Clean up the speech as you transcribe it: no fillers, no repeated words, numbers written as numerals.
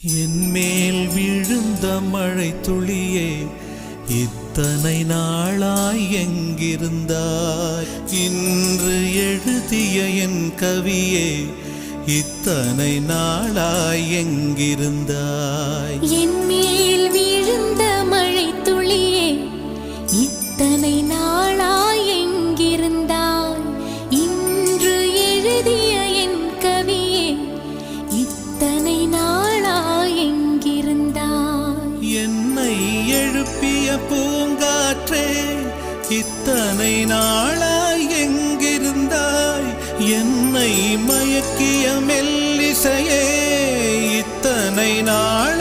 என்மேல் விழுந்த மழை துளியே, இத்தனை நாளாய் எங்கிருந்தாய்? இன்று எழுதிய என் கவியே, இத்தனை நாளாய் எங்கிருந்தாய்? என்மேல் விழுந்த மழை துளியே, இத்தனை நாளாய் எங்கிருந்தாய்? இன்று எழுதிய என் கவியே, இத்தனை நாளாய் எங்கிருந்தாய்? என்னை எழுப்பிய பூங்காற்றே, இத்தனை நாளாய் எங்கிருந்தாய்? என்னை மயக்கிய மெல்லிசையே, இத்தனை நாள்